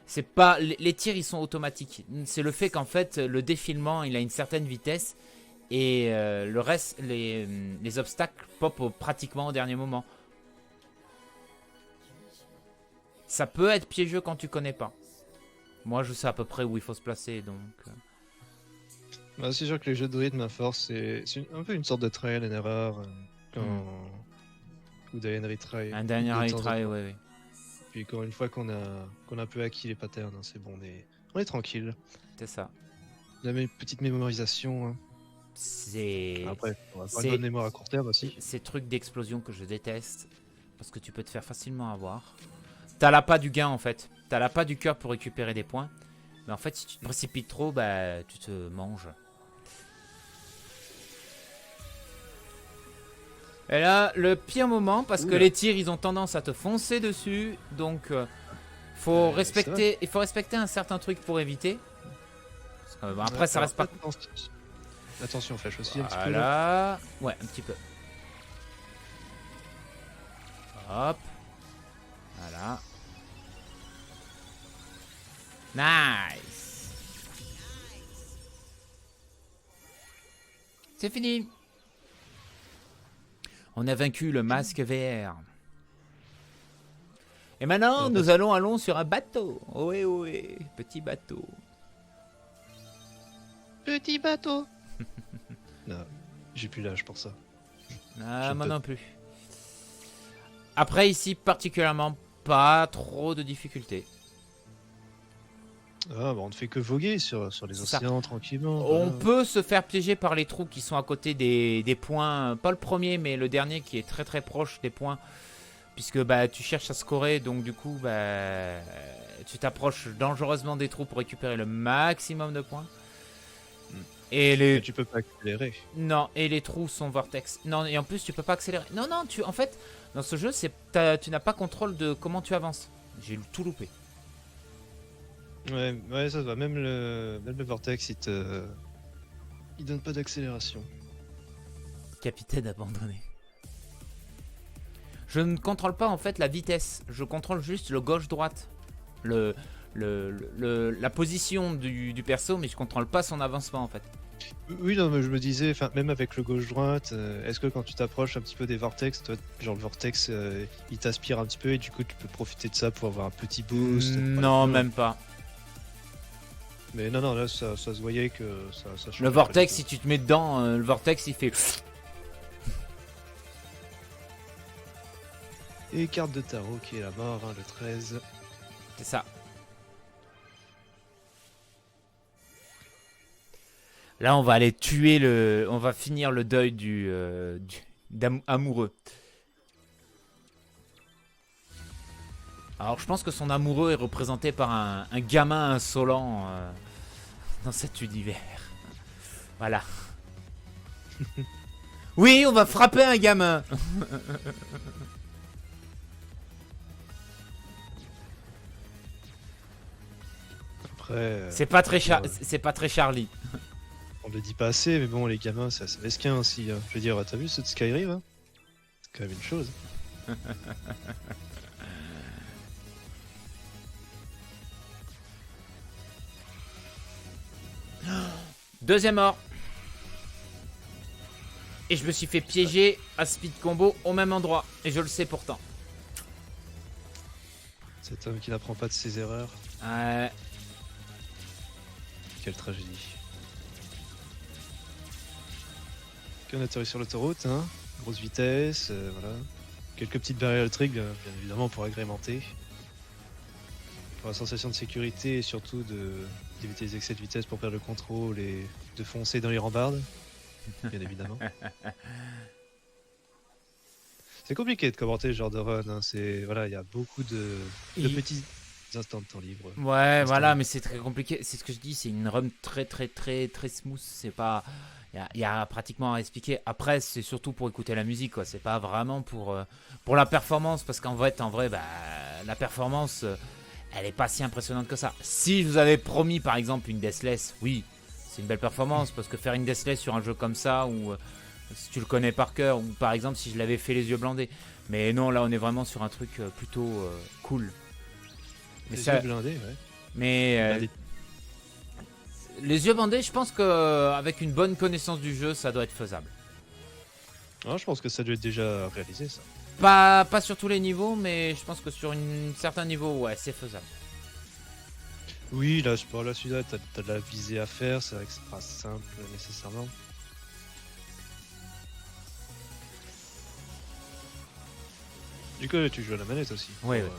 C'est pas les tirs, ils sont automatiques. C'est le fait qu'en fait le défilement, il a une certaine vitesse et le reste, les obstacles pop pratiquement au dernier moment. Ça peut être piégeux quand tu connais pas. Moi, je sais à peu près où il faut se placer, donc. Bah, c'est sûr que les jeux de rythme à force, c'est un peu une sorte de trial and error ou d'un retry. Un dernier retry, oui. Puis encore une fois qu'on a un peu acquis les patterns, hein, c'est bon, on est tranquille. C'est ça. La petite mémorisation. Hein. Après, on va pas une bonne mémoire à court terme aussi. Ces trucs d'explosion que je déteste, parce que tu peux te faire facilement avoir. T'as l'appât du gain en fait. T'as l'appât du cœur pour récupérer des points. Mais en fait, si tu te précipites trop, bah tu te manges. Et là, le pire moment, parce que les tirs, ils ont tendance à te foncer dessus. Donc, il faut respecter un certain truc pour éviter. Parce que, après, ça reste pas... Attention, flèche aussi un petit peu. Voilà. Ouais, un petit peu. Hop. Voilà. Nice. C'est fini. On a vaincu le masque VR. Et maintenant, nous allons sur un bateau. Oui, petit bateau. Petit bateau. Non, j'ai plus l'âge pour ça. Ah, moi non plus. Après, ici, particulièrement, pas trop de difficultés. Ah, bah on ne fait que voguer sur les océans tranquillement. On peut se faire piéger par les trous qui sont à côté des points. Pas le premier, mais le dernier qui est très très proche des points. Puisque bah, tu cherches à scorer, donc du coup, bah, tu t'approches dangereusement des trous pour récupérer le maximum de points. Et tu peux pas accélérer. Non, et les trous sont vortex. Non, et en plus, tu peux pas accélérer. Non, en fait, dans ce jeu, tu n'as pas contrôle de comment tu avances. J'ai tout loupé. Ouais, ça va. Même le Vortex, il donne pas d'accélération. Capitaine abandonné. Je ne contrôle pas en fait la vitesse. Je contrôle juste le gauche-droite. La position du perso, mais je contrôle pas son avancement en fait. Oui, non, mais je me disais, enfin, même avec le gauche-droite, est-ce que quand tu t'approches un petit peu des vortex, toi, genre le vortex, il t'aspire un petit peu et du coup, tu peux profiter de ça pour avoir un petit boost? Non, même pas. Mais non, là, ça se voyait que ça change. Le vortex, si tu te mets dedans, le vortex, il fait. Et carte de tarot qui est la mort, hein, le 13. C'est ça. Là, on va aller tuer le. On va finir le deuil amoureux. Alors, je pense que son amoureux est représenté par un gamin insolent dans cet univers. Voilà. Oui, on va frapper un gamin. Après. C'est pas très Charlie. On le dit pas assez, mais bon, les gamins, c'est assez mesquin aussi. Hein. Je veux dire, t'as vu ceux de Skyrim, hein? C'est quand même une chose. Deuxième mort. Et je me suis fait piéger à speed combo au même endroit. Et je le sais pourtant. Cet homme qui n'apprend pas de ses erreurs. Ouais. Quelle tragédie. On atterrit sur l'autoroute, hein. Grosse vitesse, voilà. Quelques petites barrières électriques, bien évidemment, pour agrémenter. Pour la sensation de sécurité et surtout d'éviter les excès de vitesse pour perdre le contrôle et de foncer dans les rambardes. Bien évidemment. C'est compliqué de commenter ce genre de run. Hein. Voilà, il y a beaucoup de petits instants de temps libre. Ouais, voilà, mais c'est très compliqué. C'est ce que je dis, c'est une run très smooth. C'est pas. Il y a pratiquement à expliquer. Après, c'est surtout pour écouter la musique, quoi. C'est pas vraiment pour la performance, parce qu'en vrai, bah, la performance, elle est pas si impressionnante que ça. Si je vous avais promis, par exemple, une Deathless, oui, c'est une belle performance, parce que faire une Deathless sur un jeu comme ça, ou si tu le connais par cœur, ou par exemple si je l'avais fait les yeux blindés. Mais non, là, on est vraiment sur un truc plutôt cool. Mais les yeux blindés, ouais. Mais les yeux bandés, je pense qu'avec une bonne connaissance du jeu, ça doit être faisable. Ah, je pense que ça doit être déjà réalisé, ça. Pas sur tous les niveaux, mais je pense que sur un certain niveau, ouais, c'est faisable. Oui, là, celui-là, t'as de la visée à faire, c'est vrai que c'est pas simple nécessairement. Du coup, tu joues à la manette aussi. Oui, ouais.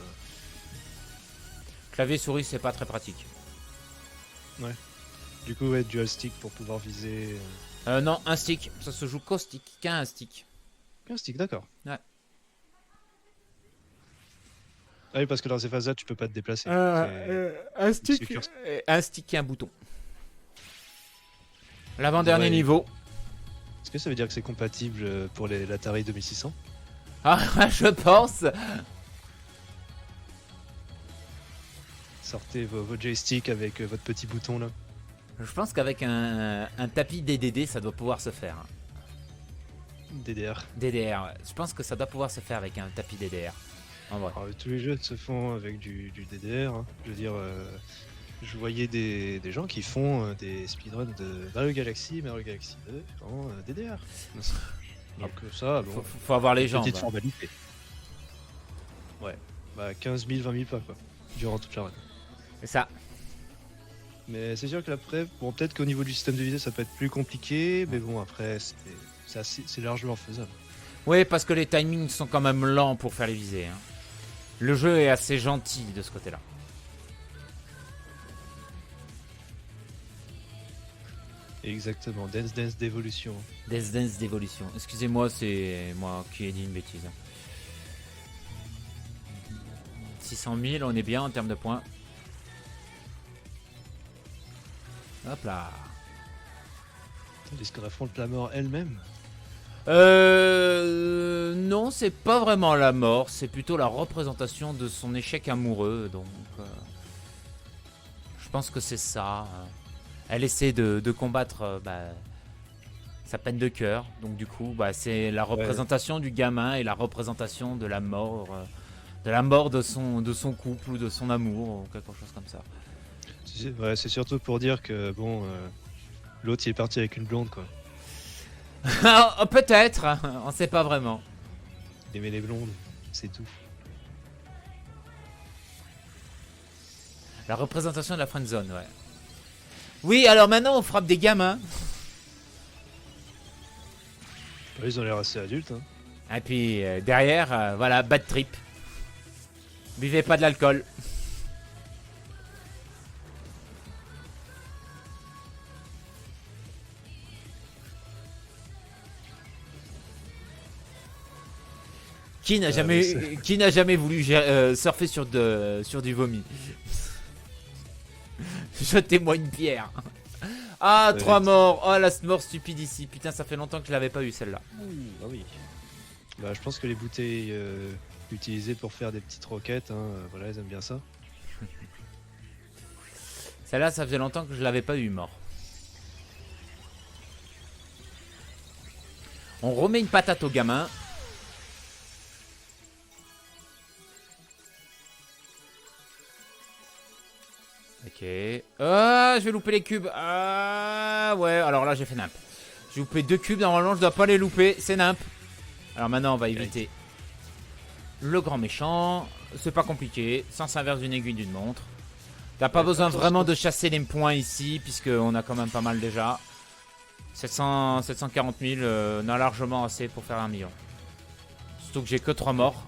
Clavier souris, c'est pas très pratique. Ouais. Du coup, ouais, dual stick pour pouvoir viser. Non, un stick. Ça se joue qu'au stick, qu'un stick. Un stick, d'accord. Ouais. Ah oui, parce que dans ces phases-là, tu peux pas te déplacer. Un stick et un bouton. L'avant-dernier niveau. Est-ce que ça veut dire que c'est compatible pour l'Atari 2600? Ah, je pense. Sortez vos joysticks avec votre petit bouton là. Je pense qu'avec un tapis DDD, ça doit pouvoir se faire. DDR. DDR, ouais. Je pense que ça doit pouvoir se faire avec un tapis DDR. En vrai. Alors, tous les jeux se font avec du DDR. Hein. Je veux dire, je voyais des gens qui font des speedruns de Mario Galaxy 2 en DDR. Donc ça, bon, faut avoir les gens. Petite formalité. Ouais, bah 15 000, 20 000 pas quoi, durant toute la run. C'est ça. Mais c'est sûr que après, bon, peut-être qu'au niveau du système de visée ça peut être plus compliqué, mais bon après c'est largement faisable. Oui, parce que les timings sont quand même lents pour faire les visées. Hein. Le jeu est assez gentil de ce côté-là. Exactement, Dance d'évolution. Dance d'évolution. Excusez-moi, c'est moi qui ai dit une bêtise. 600 000, on est bien en termes de points. Hop là. Est-ce qu'on affronte la mort elle-même? Non, c'est pas vraiment la mort, c'est plutôt la représentation de son échec amoureux. Donc, je pense que c'est ça. Elle essaie de combattre sa peine de cœur. Donc du coup, c'est la représentation du gamin et la représentation de la mort de son couple ou de son amour ou quelque chose comme ça. C'est surtout pour dire que l'autre il est parti avec une blonde quoi. Peut-être, on sait pas vraiment. Il aimait les blondes, c'est tout. La représentation de la friendzone, ouais. Oui, alors maintenant on frappe des gamins. Ils ont l'air assez adultes. Hein. Et puis derrière, voilà, bad trip. Buvez pas de l'alcool. Qui n'a jamais voulu surfer sur du vomi? Jetez-moi une pierre. Ah, 3 morts. Oh, la mort stupide ici. Putain, ça fait longtemps que je l'avais pas eu celle-là. Ah oui. Je pense que les bouteilles utilisées pour faire des petites roquettes, voilà, ils aiment bien ça. Celle-là, ça faisait longtemps que je l'avais pas eu mort. On remet une patate au gamin. Ok. Je vais louper les cubes. Ouais, alors là, j'ai fait nimp. J'ai loupé 2 cubes. Normalement, je dois pas les louper. C'est nimp. Alors maintenant, on va éviter le grand méchant. C'est pas compliqué. Sens inverse d'une aiguille d'une montre. T'as pas besoin vraiment de chasser les points ici, puisqu'on a quand même pas mal déjà. 740 000, on a largement assez pour faire 1 million. Surtout que j'ai que 3 morts.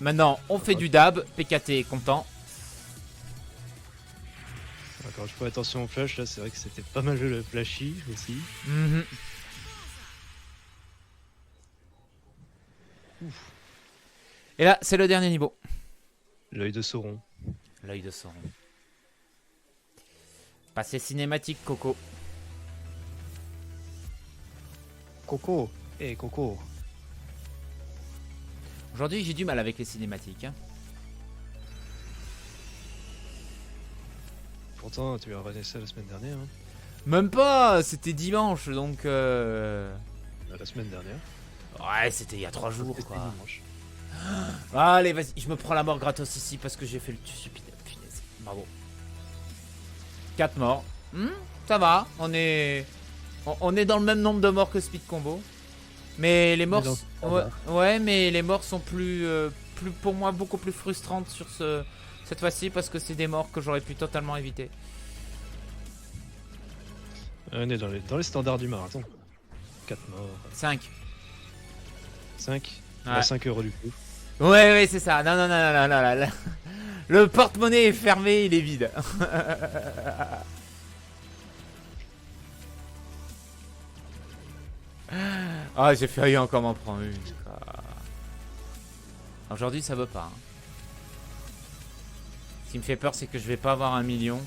Maintenant, on fait du dab. PKT est content. Quand je fais attention au flash, là, c'est vrai que c'était pas mal le flashy aussi. Et là, c'est le dernier niveau. L'œil de Sauron. L'œil de Sauron. Passé cinématique, Coco. Coco. Coco. Aujourd'hui, j'ai du mal avec les cinématiques. Pourtant, tu as regardé ça la semaine dernière. Hein. Même pas, c'était dimanche, donc... La semaine dernière. Ouais, c'était il y a 3 jours, quoi. Dimanche. Allez, vas-y, je me prends la mort gratos ici parce que j'ai fait le stupide. Punaise, bravo. 4 morts. Ça va, on est dans le même nombre de morts que Speed Combo. Mais les morts... Ouais, mais les morts sont plus pour moi, beaucoup plus frustrantes sur cette fois-ci parce que c'est des morts que j'aurais pu totalement éviter. On est dans les standards du marathon. 4 morts. 5. 5 ouais. 5 € du coup. Ouais, c'est ça. Non. Le porte-monnaie est fermé, il est vide. J'ai failli encore m'en prendre une. Aujourd'hui, ça veut pas. Ce qui me fait peur, c'est que je vais pas avoir 1 million.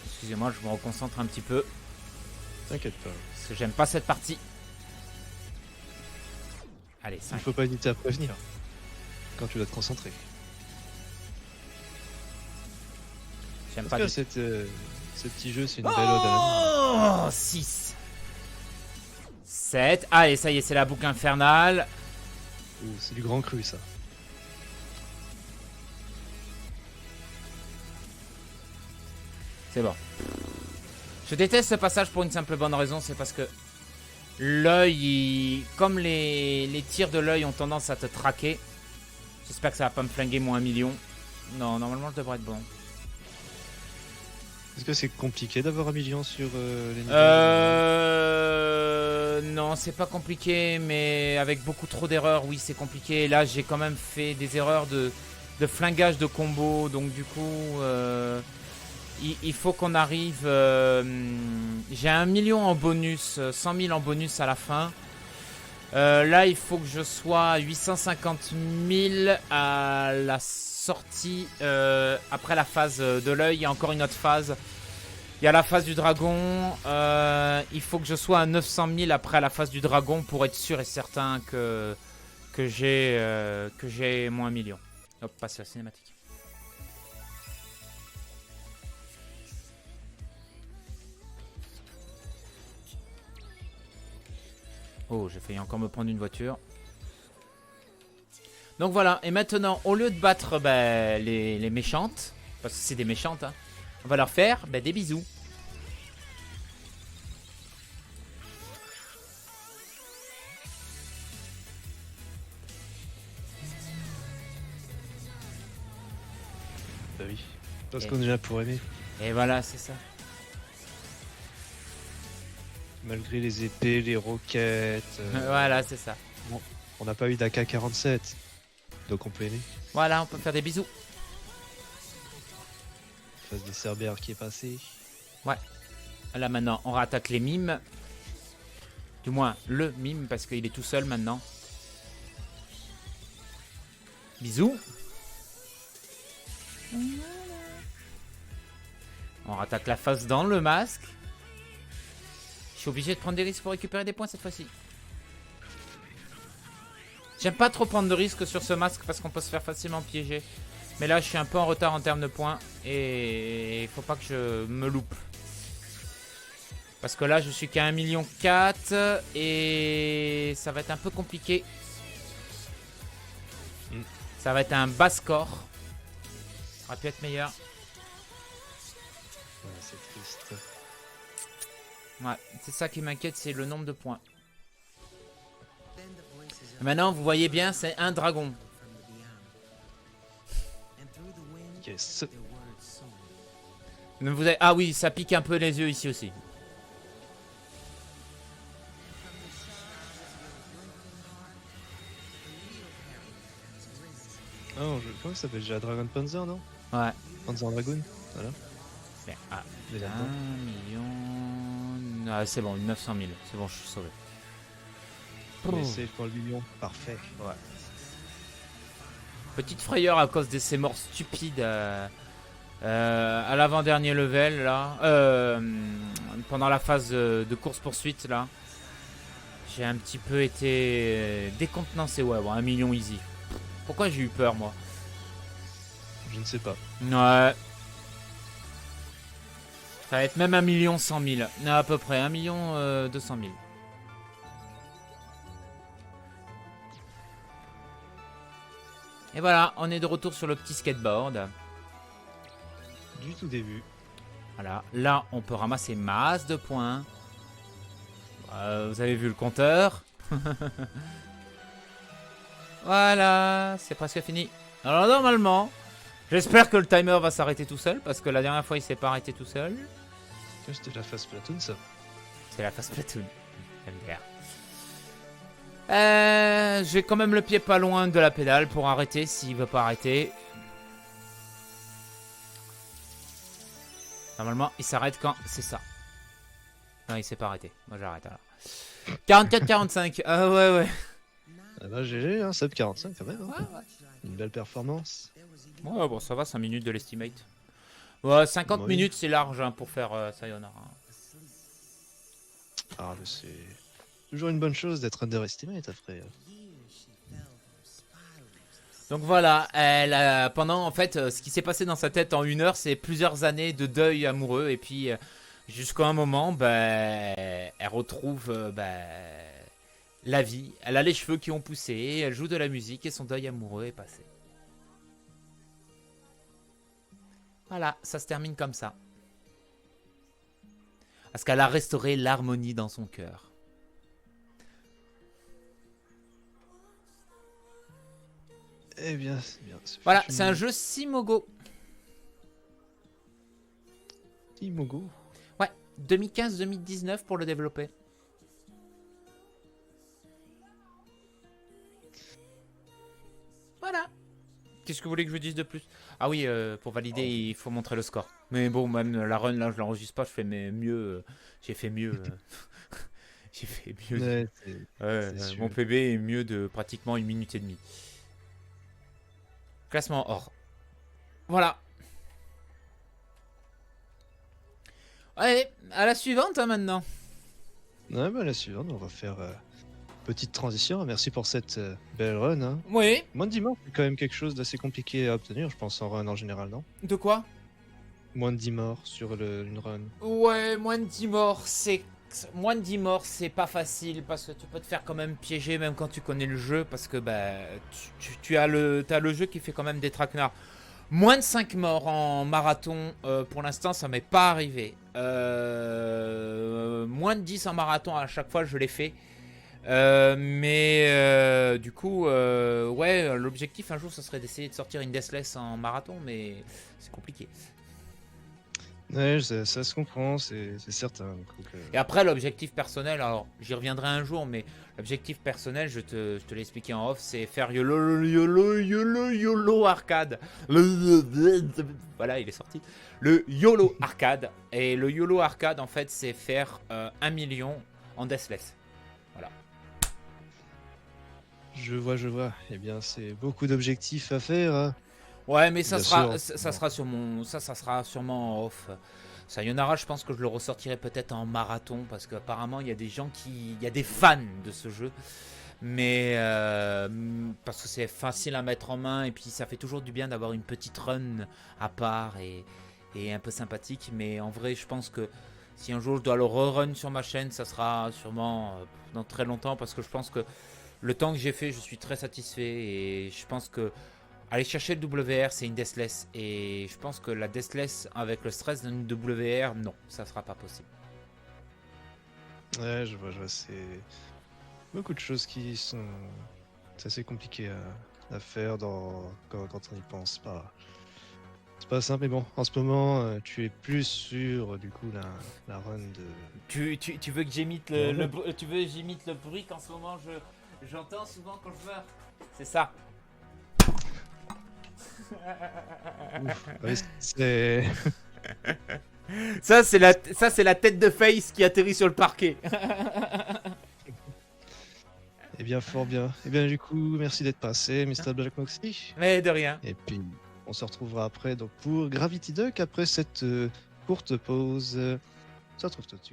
Excusez-moi, je me reconcentre un petit peu. T'inquiète pas. Parce que j'aime pas cette partie. Allez, 5. Il faut pas hésiter à prévenir quand tu dois te concentrer. J'aime pas. Ce petit jeu, c'est une belle ode à la... 6. 7. Allez, ça y est, c'est la boucle infernale. C'est du grand cru, ça. C'est bon. Je déteste ce passage pour une simple bonne raison, c'est parce que l'œil, comme les tirs de l'œil ont tendance à te traquer. J'espère que ça va pas me flinguer mon 1 million. Non, normalement je devrais être bon. Est-ce que c'est compliqué d'avoir 1 million sur les niveaux Non, c'est pas compliqué, mais avec beaucoup trop d'erreurs, oui, c'est compliqué. Là, j'ai quand même fait des erreurs de flingage de combo, donc du coup... il faut qu'on arrive... j'ai 1 million en bonus, 100 000 en bonus à la fin. Là, il faut que je sois à 850 000 à la sorti après la phase de l'œil. Il y a encore une autre phase. Il y a la phase du dragon. Il faut que je sois à 900 000 après la phase du dragon pour être sûr et certain que j'ai moins 1 million. Hop, passe la cinématique. Oh, j'ai failli encore me prendre une voiture. Donc voilà, et maintenant, au lieu de battre les méchantes, parce que c'est des méchantes, hein, on va leur faire des bisous. Bah oui, parce qu'on est là pour aimer. Et voilà, c'est ça. Malgré les épées, les roquettes. Voilà, c'est ça. Bon, on n'a pas eu d'AK-47, donc on peut aimer. Voilà, on peut faire des bisous. Phase des Cerbères qui est passé. Ouais. Là maintenant, on rattaque les mimes. Du moins, le mime, parce qu'il est tout seul maintenant. Bisous. On rattaque la face dans le masque. Je suis obligé de prendre des risques pour récupérer des points cette fois-ci. J'aime pas trop prendre de risques sur ce masque parce qu'on peut se faire facilement piéger. Mais là, je suis un peu en retard en termes de points. Et il faut pas que je me loupe. Parce que là, je suis qu'à 1,4 million. Et ça va être un peu compliqué. Ça va être un bas score. Ça aurait pu être meilleur. Ouais, c'est triste. Ouais, c'est ça qui m'inquiète, c'est le nombre de points. Maintenant, vous voyez bien, c'est un dragon. Yes. Mais vous avez... Ah oui, ça pique un peu les yeux ici aussi. Non, comment ça s'appelle déjà Dragon Panzer, non? Ouais. Panzer Dragoon, voilà. Mais, ah, Mais 1 là-dedans. million... Ah, c'est bon, 900 000. C'est bon, je suis sauvé. Mais c'est pour le million, parfait. Ouais. Petite frayeur à cause de ces morts stupides à l'avant-dernier level, là. Pendant la phase de course-poursuite, là. J'ai un petit peu été décontenancé. Ouais, bon, 1 million easy. Pourquoi j'ai eu peur, moi? Je ne sais pas. Ouais. Ça va être même 1 100 000. À peu près 1 200 000. Et voilà, on est de retour sur le petit skateboard. Du tout début. Voilà, là on peut ramasser masse de points. Vous avez vu le compteur. Voilà, c'est presque fini. Alors normalement, j'espère que le timer va s'arrêter tout seul. Parce que la dernière fois il s'est pas arrêté tout seul. C'était la phase Platoon, ça. C'est la phase Platoon. J'aime bien. J'ai quand même le pied pas loin de la pédale pour arrêter s'il veut pas arrêter. Normalement, il s'arrête quand c'est ça. Non, il s'est pas arrêté. Moi, j'arrête alors. 44-45. Ah ouais. Ah bah GG, hein, sub 45 quand même. Hein. Ouais. Une belle performance. Ouais, bon, ça va, 5 minutes de l'estimate. Ouais, 50 Oui. minutes, c'est large hein, pour faire Sayonara. Ah, mais c'est toujours une bonne chose d'être underestimate après. Donc voilà, pendant en fait, ce qui s'est passé dans sa tête en 1 heure, c'est plusieurs années de deuil amoureux. Et puis, jusqu'à un moment, elle retrouve la vie. Elle a les cheveux qui ont poussé, elle joue de la musique et son deuil amoureux est passé. Voilà, ça se termine comme ça. Parce qu'elle a restauré l'harmonie dans son cœur. Eh bien, c'est bien. Voilà, c'est un jeu Simogo. Simogo. Ouais, 2015-2019 pour le développer. Voilà. Qu'est-ce que vous voulez que je vous dise de plus? Ah oui, pour valider, il faut montrer le score. Mais bon, même la run, là, je l'enregistre pas, je fais mieux. J'ai fait mieux. J'ai fait mieux. Ouais, Mon PB est mieux de pratiquement 1 minute et demie. Classement or. Voilà. Allez, à la suivante hein, maintenant. Ouais, bah, la suivante, on va faire petite transition. Merci pour cette belle run. Hein. Oui. Moins de 10 morts, c'est quand même quelque chose d'assez compliqué à obtenir, je pense, en run en général, non? De quoi? Moins de 10 morts sur une run. Ouais, moins de 10 morts, Moins de 10 morts, c'est pas facile parce que tu peux te faire quand même piéger même quand tu connais le jeu parce que bah, t'as le jeu qui fait quand même des traquenards. Moins de 5 morts en marathon, pour l'instant, ça m'est pas arrivé. Moins de 10 en marathon, à chaque fois, je l'ai fait. Mais du coup, ouais, l'objectif un jour, ça serait d'essayer de sortir une Deathless en marathon, mais c'est compliqué. Ouais, ça se comprend, c'est certain. Donc, Et après, l'objectif personnel, alors j'y reviendrai un jour, mais l'objectif personnel, je te l'ai expliqué en off, c'est faire YOLO arcade. Voilà, il est sorti. Le YOLO arcade. Et le YOLO arcade, en fait, c'est faire 1 million en Deathless. Voilà. je vois. Eh bien, c'est beaucoup d'objectifs à faire. Hein. Ouais, mais ça Bien sûr. sera sur ça sera sûrement en off. Sayonara, je pense que je le ressortirai peut-être en marathon parce qu'apparemment il y a des gens il y a des fans de ce jeu, mais parce que c'est facile à mettre en main et puis ça fait toujours du bien d'avoir une petite run à part et un peu sympathique. Mais en vrai, je pense que si un jour je dois le rerun sur ma chaîne, ça sera sûrement dans très longtemps parce que je pense que le temps que j'ai fait, je suis très satisfait et je pense que aller chercher le WR, c'est une Deathless. Et je pense que la Deathless avec le stress d'une WR, non, ça sera pas possible. Ouais, je vois, c'est beaucoup de choses qui sont c'est assez compliqué à faire quand on y pense. C'est pas simple, mais bon, en ce moment, tu es plus sur du coup la run de. Tu veux que j'imite tu veux que j'imite le bruit qu'en ce moment j'entends souvent quand je meurs. C'est ça. Ouf, ouais, c'est. Ça c'est la tête de Face qui atterrit sur le parquet. Eh bien, fort bien. Eh bien, du coup, merci d'être passé, Mr. Black Moxie. Mais de rien. Et puis, on se retrouvera après donc pour Gravity Duck après cette courte pause. On se retrouve tout de suite.